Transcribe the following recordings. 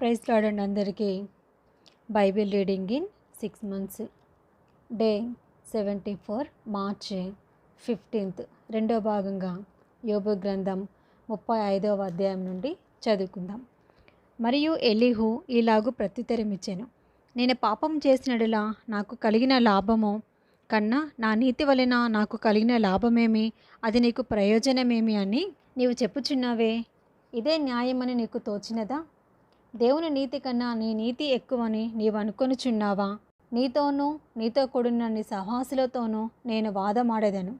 Praise lord అండి అందరికీ. Bible reading in 6 months, day 74, March 15th, రెండో భాగంగా యోబు గ్రంథం 35వ అధ్యాయం నుండి చదువుకుందాం. మరియు ఎలీహు ఇలాగు ప్రత్యుత్తరమిచ్చెను, నేను పాపం చేసినడలా నాకు కలిగిన లాభము కన్నా నా నీతి వలన నాకు కలిగిన లాభమేమి, అది నీకు ప్రయోజనమేమి అని నీవు చెప్పుచున్నావే. ఇదే న్యాయమని నీకు తోచినదా? దేవుని నీతి కన్నా నీ నీతి ఎక్కువని నీవు అనుకొనుచున్నావా? నీతోనూ నీతో కూడిన నీ సహవాసులతోనూ నేను వాదమాడెదను.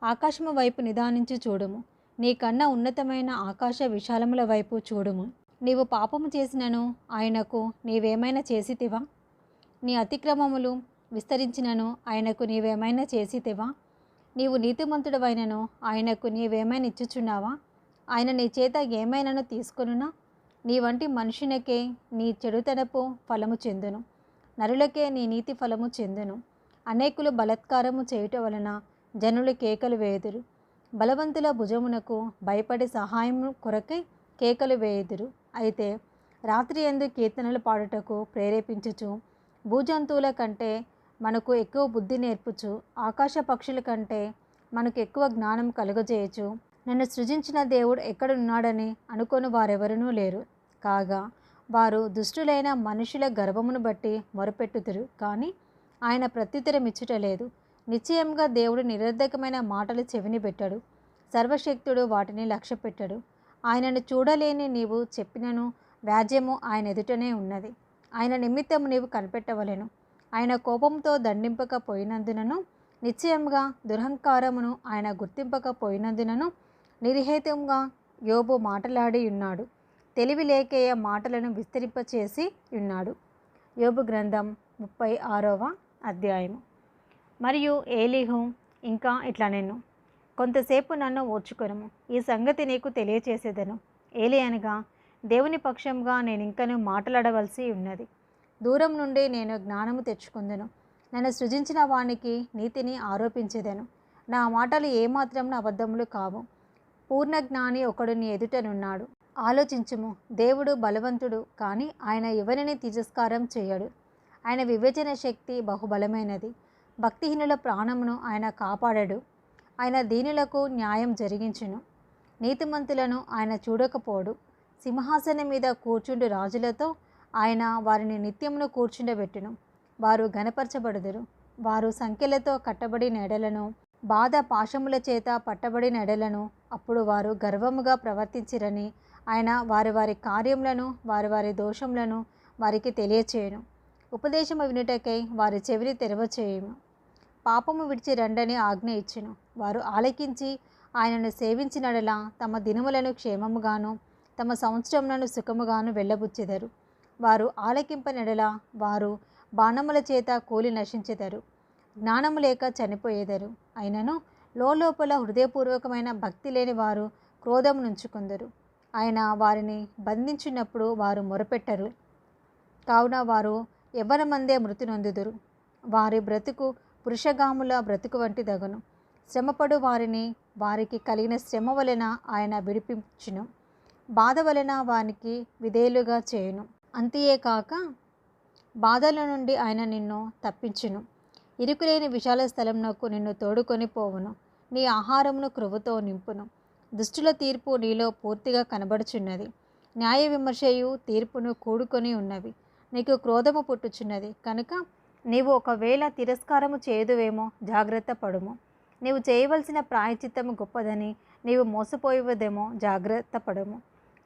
ఆకాశము వైపు నిదానించి చూడుము, నీకన్నా ఉన్నతమైన ఆకాశ విశాలముల వైపు చూడుము. నీవు పాపము చేసినను ఆయనకు నీవేమైనా చేసితివా? నీ అతిక్రమములు విస్తరించినను ఆయనకు నీవేమైనా చేసితివా? నీవు నీతిమంతుడవైనను ఆయనకు నీవేమైనా ఇచ్చుచున్నావా? ఆయన నీ చేత ఏమైనాను తీసుకొనునా? నీ వంటి మనుషునికే నీ చెడుతనపు ఫలము చెందును, నరులకే నీ నీతి ఫలము చెందును. అనేకులు బలాత్కారము చేయుట వలన జనులు కేకలు వేయుదురు, బలవంతుల భుజమునకు భయపడి సహాయము కొరకై కేకలు వేయుదురు. అయితే రాత్రి యందు కీర్తనలు పాడుటకు ప్రేరేపించుచు, భూజంతువుల కంటే మనకు ఎక్కువ బుద్ధి నేర్పుచు, ఆకాశ పక్షుల కంటే మనకు ఎక్కువ జ్ఞానం కలుగజేయచు, నన్ను సృజించిన దేవుడు ఎక్కడున్నాడని అనుకొని వారెవరూ లేరు. కాగా వారు దుష్టులైన మనుషుల గర్వమును బట్టి మొరపెట్టుదురు, కానీ ఆయన ప్రత్యుత్తరమిచ్చుటలేదు. నిశ్చయంగా దేవుడు నిరర్ధకమైన మాటలు చెవిని పెట్టాడు, సర్వశక్తుడు వాటిని లక్ష్యపెట్టాడు. ఆయనను చూడలేని నీవు చెప్పినను వ్యాజ్యము ఆయన ఎదుటనే ఉన్నది. ఆయన నిమిత్తము నీవు కనిపెట్టవలెను. ఆయన కోపంతో దండింపకపోయినందునను, నిశ్చయంగా దురహంకారమును ఆయన గుర్తింపకపోయినందునను నిర్హేతువుగా యోబు మాటలాడి ఉన్నాడు. తెలివి లేకయ మాటలను విస్తరింపచేసి ఉన్నాడు. యోబు గ్రంథం 36వ అధ్యాయము. మరియు ఏలీహు ఇంకా ఇట్లా నేను కొంతసేపు నన్ను ఓర్చుకొనుము, ఈ సంగతి నీకు తెలియచేసేదను. ఏలి అనగా దేవుని పక్షంగా నేను ఇంకను మాట్లాడవలసి ఉన్నది. దూరం నుండి నేను జ్ఞానము తెచ్చుకుందును, నన్ను సృజించిన వానికి నీతిని ఆరోపించేదను. నా మాటలు ఏమాత్రం అబద్ధములు కావు. పూర్ణ జ్ఞాని ఒకడు నీ ఎదుటనున్నాడు. ఆలోచించుము, దేవుడు బలవంతుడు, కానీ ఆయన ఎవరిని తిరస్కారం చేయడు. ఆయన వివేచన శక్తి బహుబలమైనది. భక్తిహీనుల ప్రాణమును ఆయన కాపాడడు. ఆయన దీనులకు న్యాయం జరిగించును. నీతిమంతులను ఆయన చూడకపోడు. సింహాసనం మీద కూర్చుండు రాజులతో ఆయన వారిని నిత్యమును కూర్చుండబెట్టును. వారు ఘనపరచబడుదురు. వారు సంఖ్యలతో కట్టబడిన ఎడలను, బాధ పాశముల చేత పట్టబడిన ఎడలను, అప్పుడు వారు గర్వముగా ప్రవర్తించిరని ఆయన వారి వారి కార్యములను వారి వారి దోషములను వారికి తెలియచేయును. ఉపదేశము వినుటకై వారి చెవిని తెరవచేయును. పాపము విడిచి రండని ఆజ్ఞ ఇచ్చును. వారు ఆలకించి ఆయనను సేవించినడలా తమ దినములను క్షేమముగాను తమ సంవత్సరములను సుఖముగాను వెళ్ళబుచ్చెదరు. వారు ఆలకింపనెడలా వారు బాణముల చేత కూలి నశించెదరు, జ్ఞానము లేక చనిపోయేదరు. అయినను లోపల హృదయపూర్వకమైన భక్తి లేని వారు క్రోధము నుంచుకొందరు. ఆయన వారిని బంధించినప్పుడు వారు మొరపెట్టరు, కావున వారు యవ్వనమందే మృతి నొందుదురు. వారి బ్రతుకు పురుషగాముల బ్రతుకు వంటి దగును. శ్రమపడు వారిని వారికి కలిగిన శ్రమ వలన ఆయన విడిపించును, బాధ వలన వారికి విధేయులుగా చేయును. అంతేకాక బాధల నుండి ఆయన నిన్ను తప్పించును. ఇరుకులేని విశాల స్థలంనకు నిన్ను తోడుకొని పోవును. నీ ఆహారమును క్రొవ్వుతో నింపును. దుష్టుల తీర్పు నీలో పూర్తిగా కనబడుచున్నది. న్యాయ విమర్శయు తీర్పును కూడుకొని ఉన్నవి. నీకు క్రోధము పుట్టుచున్నది కనుక నీవు ఒకవేళ తిరస్కారము చేయుదువేమో జాగ్రత్త పడుము. నీవు చేయవలసిన ప్రాయచిత్తము గొప్పదని నీవు మోసపోయేదేమో జాగ్రత్త పడుము.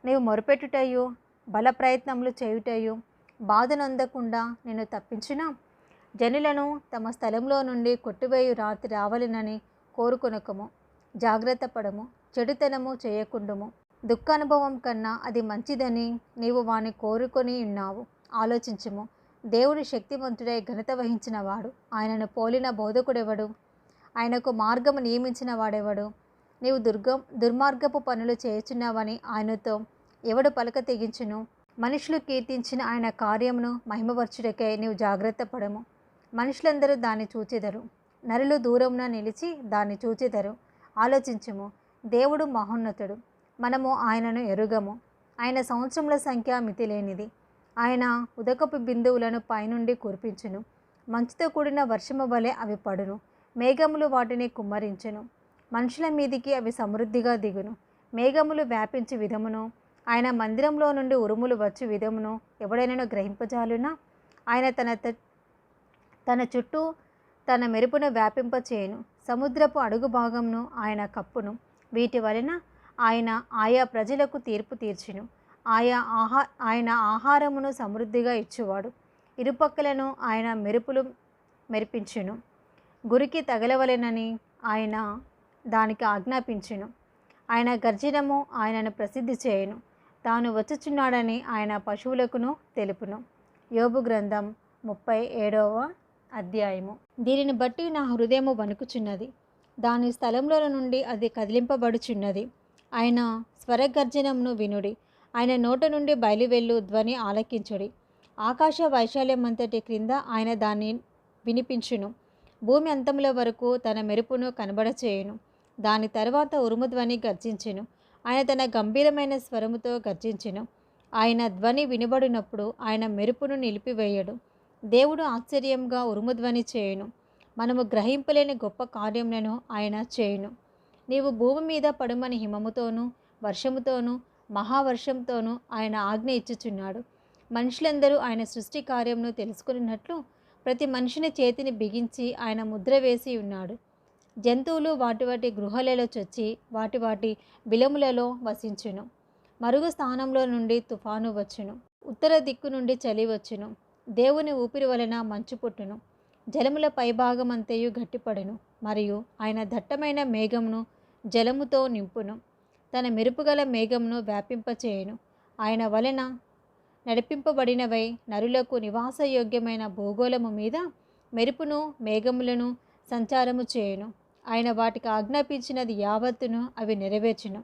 నీవు మొరపెట్టుటయు బల ప్రయత్నములు చేయుటయు బాధనొందకుండా నిన్ను తప్పించునా? జనులను తమ స్థలంలో నుండి కొట్టివేయు రాత్రి రావాలనని కోరుకొనకము. జాగ్రత్త పడము, చెడుతనము చేయకుండుము. దుఃఖానుభవం కన్నా అది మంచిదని నీవు వాని కోరుకొని ఉన్నావు. ఆలోచించుము, దేవుడు శక్తివంతుడై ఘనత వహించిన వాడు. ఆయనను పోలిన బోధకుడెవడు? ఆయనకు మార్గము నియమించిన వాడెవడు? నీవు దుర్మార్గపు పనులు చేయుచున్నావని ఆయనతో ఎవడు పలక తెగించును? మనుషులు కీర్తించిన ఆయన కార్యమును మహిమపరచుటకై నీవు జాగ్రత్త పడము. మనుషులందరూ దాన్ని చూచెదరు, నరులు దూరమున నిలిచి దాన్ని చూచెదరు. ఆలోచించుము, దేవుడు మహోన్నతుడు, మనము ఆయనను ఎరుగము. ఆయన సంవత్సరముల సంఖ్య మితిలేనిది. ఆయన ఉదకపు బిందువులను పైనుండి కురిపించును. మంచుతో కూడిన వర్షము వలె అవి పడును. మేఘములు వాటిని కుమ్మరించును. మనుషుల మీదికి అవి సమృద్ధిగా దిగును. మేఘములు వ్యాపించి విధమును, ఆయన మందిరంలో నుండి ఉరుములు వచ్చు విధమును ఎవడైనా గ్రహింపజాలునా? ఆయన తన చుట్టూ తన మెరుపును వ్యాపింపచేయును. సముద్రపు అడుగు భాగమును ఆయన కప్పును. వీటి వలన ఆయన ఆయా ప్రజలకు తీర్పు తీర్చును. ఆయన ఆహారమును సమృద్ధిగా ఇచ్చువాడు. ఇరుపక్కలను ఆయన మెరుపులు మెరిపించును. గురికి తగలవలెనని ఆయన దానికి ఆజ్ఞాపించును. ఆయన గర్జనము ఆయనను ప్రసిద్ధి చేయును. తాను వచ్చుచున్నాడని ఆయన పశువులకును తెలుపును. యోబు గ్రంథం 37వ అధ్యాయము. దీనిని బట్టి నా హృదయము వణుకుచున్నది, దాని స్థలంలో నుండి అది కదిలింపబడుచున్నది. ఆయన స్వరగర్జనమును వినుడి, ఆయన నోట నుండి బయలువెళ్ళు ధ్వని ఆలకించుడి. ఆకాశ వైశాల్యమంతటి క్రింద ఆయన దాన్ని వినిపించును. భూమి అంతముల వరకు తన మెరుపును కనబడచేయును. దాని తర్వాత ఉరుముధ్వని గర్జించెను. ఆయన తన గంభీరమైన స్వరముతో గర్జించెను. ఆయన ధ్వని వినబడినప్పుడు ఆయన మెరుపును నిలిపివేయడు. దేవుడు ఆశ్చర్యంగా ఉరుముధ్వని చేయును. మనము గ్రహింపలేని గొప్ప కార్యములను ఆయన చేయును. నీవు భూమి మీద పడుమని హిమముతోనూ వర్షముతోనూ మహావర్షంతోనూ ఆయన ఆజ్ఞ ఇచ్చుచున్నాడు. మనుషులందరూ ఆయన సృష్టి కార్యమును తెలుసుకున్నట్లు ప్రతి మనిషిని చేతిని బిగించి ఆయన ముద్ర వేసి ఉన్నాడు. జంతువులు వాటి వాటి గృహాలలో చొచ్చి వాటి బిలములలో వసించును. మరుగు స్థానంలో నుండి తుఫాను వచ్చును. ఉత్తర దిక్కు నుండి చలి వచ్చును. దేవుని ఊపిరి వలన మంచు పుట్టును. జలముల పైభాగమంతయు గట్టిపడును. మరియు ఆయన దట్టమైన మేఘమును జలముతో నింపును. తన మెరుపుగల మేఘమును వ్యాపింపచేయును. ఆయన వలన నడిపింపబడినవై నరులకు నివాసయోగ్యమైన భూగోళము మీద మెరుపును మేఘములను సంచారము చేయును. ఆయన వాటికి ఆజ్ఞాపించినది యావత్తును అవి నెరవేర్చును.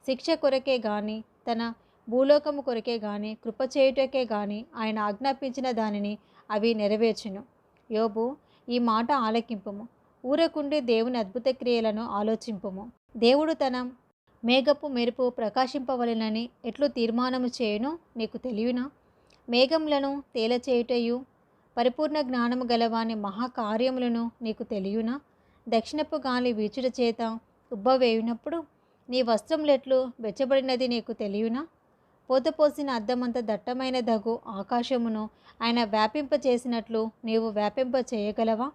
శిక్ష కొరకే గాని తన భూలోకము కొరకే గాని కృపచేయుటకే గాని ఆయన ఆజ్ఞాపించిన దానిని అవి నెరవేర్చును. యోబు, ఈ మాట ఆలకింపుము. ఊరకుండి దేవుని అద్భుత క్రియలను ఆలోచింపుము. దేవుడు తన మేఘపు మెరుపు ప్రకాశింపవలెనని ఎట్లు తీర్మానము చేయునో నీకు తెలియనా? మేఘములను తేలచేయుటయు పరిపూర్ణ జ్ఞానము గలవాని మహాకార్యములను నీకు తెలియనా? దక్షిణపు గాలి వీచుట చేత ఉబ్బవేయునప్పుడు నీ వస్త్రములెట్లు వెచ్చబడినది నీకు తెలియనా? పోతపోసిన అద్దమంత దట్టమైన దగు ఆకాశమును ఆయన వ్యాపింపచేసినట్లు నీవు వ్యాపింప చేయగలవా?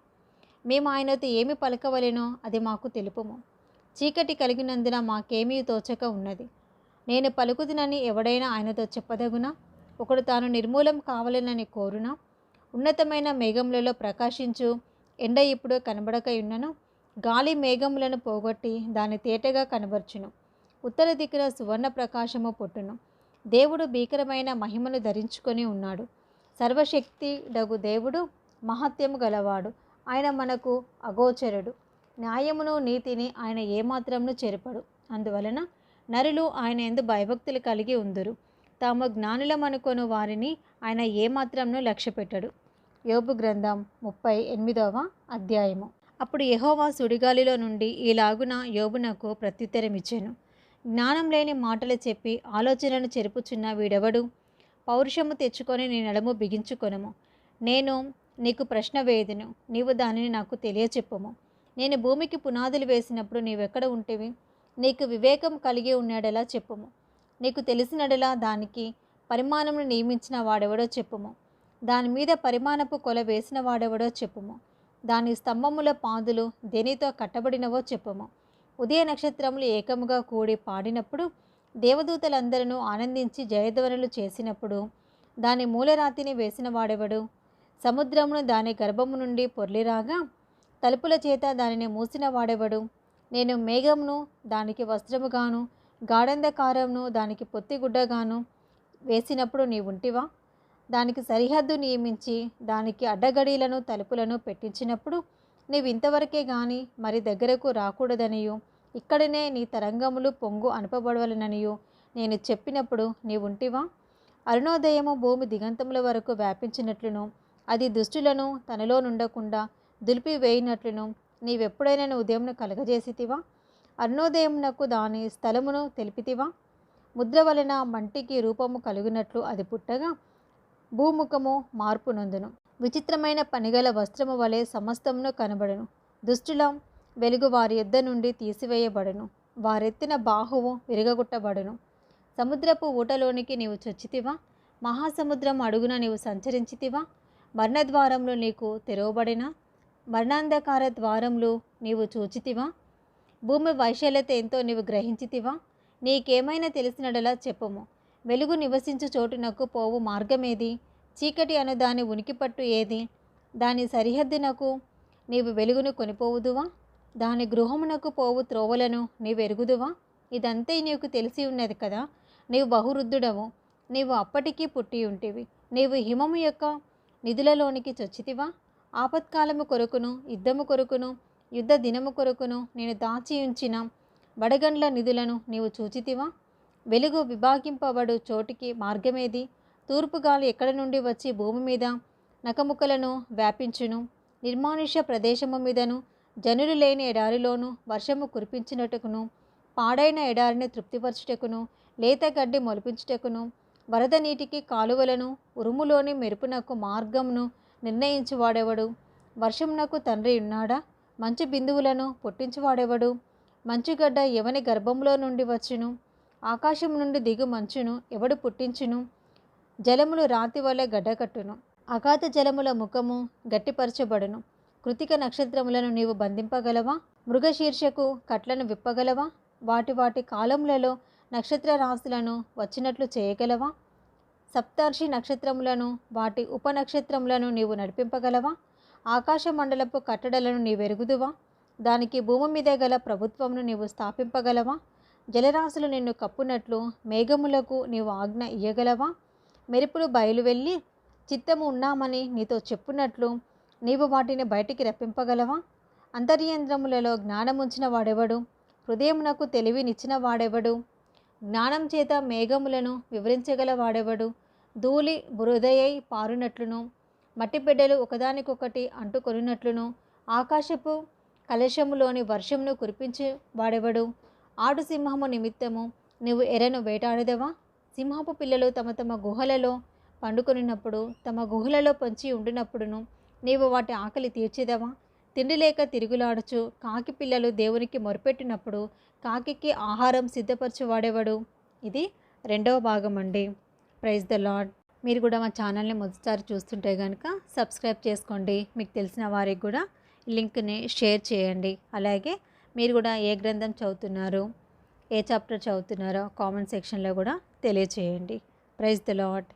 మేము ఆయనతో ఏమి పలకవలెనో అది మాకు తెలుపుము. చీకటి కలిగినందున మాకేమీ తోచక ఉన్నది. నేను పలుకుదునని ఎవడైనా ఆయనతో చెప్పదగునా? ఒకడు తాను నిర్మూలం కావాలనని కోరునా? ఉన్నతమైన మేఘములలో ప్రకాశించు ఎండ ఇప్పుడు కనబడక ఉన్నను. గాలి మేఘములను పోగొట్టి దాన్ని తేటగా కనబర్చును. ఉత్తర దిక్కున సువర్ణ ప్రకాశము పుట్టును. దేవుడు భీకరమైన మహిమను ధరించుకొని ఉన్నాడు. సర్వశక్తి డగు దేవుడు మహత్యము గలవాడు. ఆయన మనకు అగోచరుడు. న్యాయమును నీతిని ఆయన ఏమాత్రమును చెరపడు. అందువలన నరులు ఆయన యందు భయభక్తులు కలిగి ఉందురు. తాము జ్ఞానులమనుకొను వారిని ఆయన ఏమాత్రమును లక్ష్యపెట్టడు. యోబు గ్రంథం 38వ అధ్యాయము. అప్పుడు యెహోవా సుడిగాలిలో నుండి ఈలాగున యోబునకు ప్రత్యుత్తరమిచ్చెను. జ్ఞానం లేని మాటలు చెప్పి ఆలోచనలను చెరుపుచున్న వీడెవడు? పౌరుషము తెచ్చుకొని నీ నడుము బిగించుకొనుము. నేను నీకు ప్రశ్న వేయుదును, నీవు దానిని నాకు తెలియచెప్పుము. నేను భూమికి పునాదులు వేసినప్పుడు నీవెక్కడ ఉంటివి? నీకు వివేకం కలిగి ఉన్నాడలా చెప్పుము. నీకు తెలిసినడలా దానికి పరిమాణమును నియమించిన వాడెవడో చెప్పుము. దాని మీద పరిమాణపు కొల వేసిన వాడెవడో చెప్పుము. దాని స్తంభముల పాదులు దేనితో కట్టబడినవో చెప్పుము. ఉదయ నక్షత్రములు ఏకముగా కూడి పాడినప్పుడు, దేవదూతలందరూ ఆనందించి జయధ్వనులు చేసినప్పుడు దాని మూలరాతిని వేసిన వాడెవడు? సముద్రమును దాని గర్భము నుండి పొర్లిరాగా తలుపుల చేత దానిని మూసిన వాడెవడు? నేను మేఘమును దానికి వస్త్రముగాను గాఢంధకారమును దానికి పొత్తిగుడ్డగాను వేసినప్పుడు నీవుంటివా? దానికి సరిహద్దు నియమించి దానికి అడ్డగడీలను తలుపులను పెట్టించినప్పుడు నీవు ఇంతవరకే గాని మరి దగ్గరకు రాకూడదనియు ఇక్కడనే నీ తరంగములు పొంగు అనుపబడవలననియు నేను చెప్పినప్పుడు నీవుంటివా? అరుణోదయము భూమి దిగంతముల వరకు వ్యాపించినట్లును అది దుష్టులను తనలో నుండకుండా దులిపివేయినట్లును నీవెప్పుడైనా ఉదయమును కలగజేసితివా? అరుణోదయమునకు దాని స్థలమును తెలిపితివా? ముద్ర వలన మంటికి రూపము కలుగునట్లు అది పుట్టగా భూముఖము మార్పు నొందును. విచిత్రమైన పనిగల వస్త్రము వలె సమస్తమును కనబడును. దుష్టుల వెలుగు వారి యొద్ద నుండి తీసివేయబడును. వారెత్తిన బాహువు విరగగొట్టబడును. సముద్రపు ఊటలోనికి నీవు చొచ్చితివా? మహాసముద్రం అడుగున నీవు సంచరించితివా? మరణద్వారములు నీకు తెరవబడిన మరణాంధకార ద్వారములు నీవు చూచితివా? భూమి వైశాల్యత ఎంతో నీవు గ్రహించితివా? నీకేమైనా తెలిసినడలా చెప్పుము. వెలుగు నివసించు చోటునకు పోవు మార్గమేది? చీకటి అను దాని ఉనికిపట్టు ఏది? దాని సరిహద్దునకు నీవు వెలుగును కొనిపోవుదువా? దాని గృహమునకు పోవు త్రోవలను నీవు ఎరుగుదువా? ఇదంతే నీకు తెలిసి ఉన్నది కదా. నీవు బహువృద్ధుడవు. నీవు అప్పటికీ పుట్టి ఉంటివి. నీవు హిమము యొక్క నిధులలోనికి చొచ్చితివా? ఆపత్కాలము కొరకును యుద్ధము కొరకును యుద్ధ దినము కొరకును నేను దాచి ఉంచిన వడగండ్ల నిధులను నీవు చూచితివా? వెలుగు విభాగింపబడు చోటికి మార్గమేది? తూర్పు గాలి ఎక్కడ నుండి వచ్చి భూమి మీద నకముకలను వ్యాపించును? నిర్మానుష్య ప్రదేశము మీదను జనులు లేని ఎడారిలోను వర్షము కురిపించినట్టుకును, పాడైన ఎడారిని తృప్తిపరచుటకును, లేత గడ్డి మొలిపించుటకును, వరద నీటికి కాలువలను, ఉరుములోని మెరుపునకు మార్గమును నిర్ణయించువాడెవడు? వర్షమునకు తండ్రి ఉన్నాడా? మంచు బిందువులను పుట్టించువాడెవడు? మంచుగడ్డ ఎవని గర్భంలో నుండి వచ్చును? ఆకాశం నుండి దిగు మంచును ఎవడు పుట్టించును? జలములు రాతి వలె గడ్డకట్టును. అగాధ జలముల ముఖము గట్టిపరచబడును. కృతిక నక్షత్రములను నీవు బంధింపగలవా? మృగశీర్షకు కట్లను విప్పగలవా? వాటి వాటి కాలములలో నక్షత్ర రాశులను వచ్చినట్లు చేయగలవా? సప్తర్షి నక్షత్రములను వాటి ఉపనక్షత్రములను నీవు నడిపింపగలవా? ఆకాశ మండలపు కట్టడలను నీవెరుగుదువా? దానికి భూమి మీద గల ప్రభుత్వమును నీవు స్థాపింపగలవా? జలరాశులు నిన్ను కప్పునట్లు మేఘములకు నీవు ఆజ్ఞ ఇయ్యగలవా? మెరుపులు బయలువెళ్ళి చిత్తము ఉన్నామని నీతో చెప్పునట్లు నీవు వాటిని బయటికి రప్పింపగలవా? అంతర్యంత్రములలో జ్ఞానముంచిన వాడెవడు? హృదయమునకు తెలివినిచ్చిన వాడెవడు? జ్ఞానం చేత మేఘములను వివరించగల వాడెవడు? ధూళి బురదయై పారునట్లును, మట్టి బిడ్డలు ఒకదానికొకటి అంటుకొనున్నట్లును ఆకాశపు కలశములోని వర్షమును కురిపించే వాడెవడు? ఆడు సింహము నిమిత్తము నీవు ఎరను వేటాడదవా? సింహపు పిల్లలు తమ తమ గుహలలో పండుకొనినప్పుడు, తమ గుహలలో పొంచి ఉండినప్పుడును నీవు వాటి ఆకలి తీర్చేదవా? తిండి లేక తిరుగులాడుచు కాకి పిల్లలు దేవునికి మొరపెట్టినప్పుడు కాకికి ఆహారం సిద్ధపరచువాడేవాడు? ఇది 2వ భాగం అండి. Praise the lord. మీరు కూడా మా ఛానల్ని మొదటిసారి చూస్తుంటే కనుక సబ్స్క్రైబ్ చేసుకోండి. మీకు తెలిసిన వారికి కూడా లింక్ని షేర్ చేయండి. అలాగే మీరు కూడా ఏ గ్రంథం చదువుతున్నారు, ఏ చాప్టర్ చదువుతున్నారో కామెంట్ సెక్షన్లో కూడా తెలియచేయండి. Praise the lord.